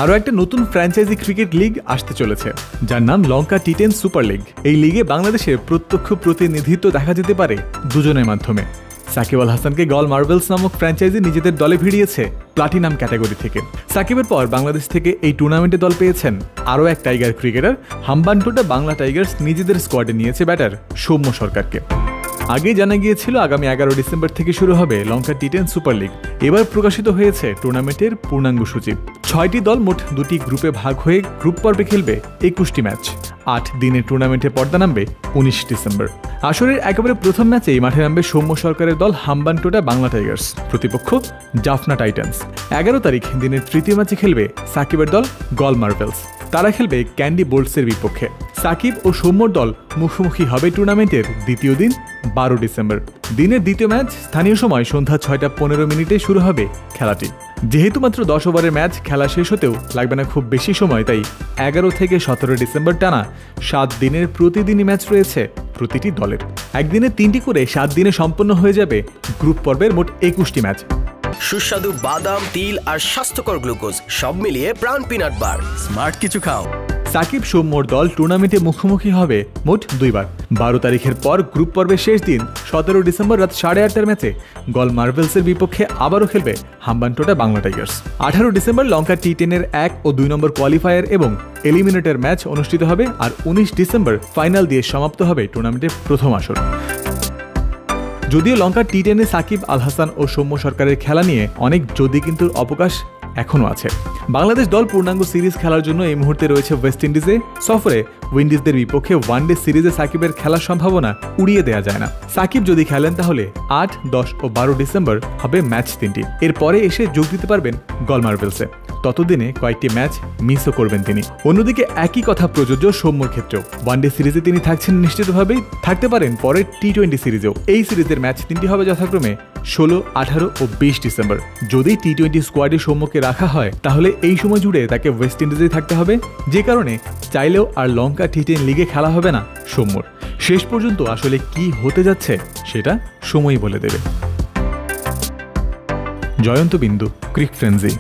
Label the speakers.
Speaker 1: আরও একটা নতুন ফ্র্যাঞ্চাইজি ক্রিকেট লিগ আসতে চলেছে, যার নাম লঙ্কা টি10 সুপার লিগ। এই লিগে বাংলাদেশের প্রত্যক্ষ প্রতিনিধিত্ব দেখা যেতে পারে দুজনের মাধ্যমে। সাকিব আল হাসানকে গল মার্বেলস নামক ফ্র্যাঞ্চাইজি নিজেদের দলে ভিড়িয়েছে প্লাটিনাম ক্যাটাগরি থেকে। সাকিবের পর বাংলাদেশ থেকে এই টুর্নামেন্টে দল পেয়েছেন আরও এক tiger cricketer. Hambantota Bangla Tigers নিজেদের স্কোয়াডে নিয়েছে ব্যাটার সৌম্য সরকারকে। আগে জানা গিয়েছিল আগামী 11 ডিসেম্বর থেকে শুরু হবে লঙ্কা টি10 সুপার লিগ। এবার প্রকাশিত হয়েছে টুর্নামেন্টের পূর্ণাঙ্গ সূচি। 6টি দল মোট 2টি গ্রুপে ভাগ হয়ে গ্রুপ পর্বে খেলবে 21টি ম্যাচ। 8 দিনের টুর্নামেন্টে পর্দা নামবে 19 ডিসেম্বর। আসরের একেবারে প্রথম ম্যাচেই মাঠে নামবে সৌম্য সরকারের দল হাম্বানটোটা বাংলা টাইগার্স, প্রতিপক্ষ জাফনা টাইটান্স। 11 তারিখ দিনের তৃতীয় ম্যাচে খেলবে সাকিবের দল গল মার্বেলস। তারা খেলবে ক্যান্ডি বোল্টসের বিপক্ষে। সাকিব ও সৌম্যর দল মুখোমুখি হবে টুর্নামেন্টের দ্বিতীয় দিন 12 ডিসেম্বর। দিনের দ্বিতীয় ম্যাচ স্থানীয় সময় সন্ধ্যা 6:15 শুরু হবে খেলাটি। যেহেতু মাত্র 10 ওভারের ম্যাচ, খেলা শেষ হতেও লাগবে না খুব বেশি সময়, তাই 11 থেকে 17 ডিসেম্বর টানা 7 দিনের প্রতিদিনই ম্যাচ রয়েছে প্রতিটি দলের। একদিনে 3টি করে 7 দিনে সম্পন্ন হয়ে যাবে গ্রুপ পর্বের মোট 21টি ম্যাচ।
Speaker 2: সুস্বাদু বাদাম, তিল আর স্বাস্থ্যকর গ্লুকোজ সব মিলিয়ে প্রাণ পিনাট বার। স্মার্ট কিছু খাও।
Speaker 1: সাকিব সৌম্যর দল টুর্নামেন্টে মুখোমুখি হবে মোট 2 বার। 12 তারিখের পর গ্রুপ পর্বের শেষ দিন 17 ডিসেম্বর রাত 8:30টার ম্যাচে গল মার্বেলসের বিপক্ষে আবারও খেলবে হাম্বানটোটা বাংলা টাইগার্স। 18 ডিসেম্বর লঙ্কা টি10-এর 1 ও 2 নম্বর কোয়ালিফায়ার এবং এলিমিনেটর ম্যাচ অনুষ্ঠিত হবে, আর 19 ডিসেম্বর ফাইনাল দিয়ে সমাপ্ত হবে টুর্নামেন্টের প্রথম আসর। যদিও লঙ্কা টি10-এ সাকিব আল হাসান ও সৌম্য সরকারের খেলা নিয়ে অনেক যদি কিন্তু অবকাশ এখনও আছে। বাংলাদেশ দল পূর্ণাঙ্গ সিরিজ খেলার জন্য এই মুহূর্তে রয়েছে ওয়েস্ট ইন্ডিজে। সফরে উইন্ডিজদের বিপক্ষে ওয়ানডে সিরিজে সাকিবের খেলার সম্ভাবনা উড়িয়ে দেওয়া যায় না। সাকিব যদি খেলেন তাহলে 8, 10 ও 12 ডিসেম্বর হবে ম্যাচ 3টি। এরপরে এসে যোগ দিতে পারবেন গল মার্বেলসে। ততদিনে কয়েকটি ম্যাচ মিসও করবেন তিনি। অন্যদিকে একই কথা প্রযোজ্য সৌম্যর ক্ষেত্রেও। ওয়ানডে সিরিজে তিনি থাকছেন নিশ্চিতভাবেই, থাকতে পারেন পরের টি20 সিরিজেও। এই সিরিজের ম্যাচ 3টি হবে যথাক্রমে 16, 18 ও 20 ডিসেম্বর। যদি টি20 স্কোয়াডে সৌম্যকে রাখা হয় তাহলে এই সময় জুড়ে তাকে ওয়েস্ট ইন্ডিজে থাকতে হবে, যে কারণে চাইলেও আর লঙ্কা টি10 লিগে খেলা হবে না সৌম্যর। শেষ পর্যন্ত আসলে কি হতে যাচ্ছে সেটা সময়ই বলে দেবে। জয়ন্ত বিন্দু, ক্রিক ফ্রেন্সি।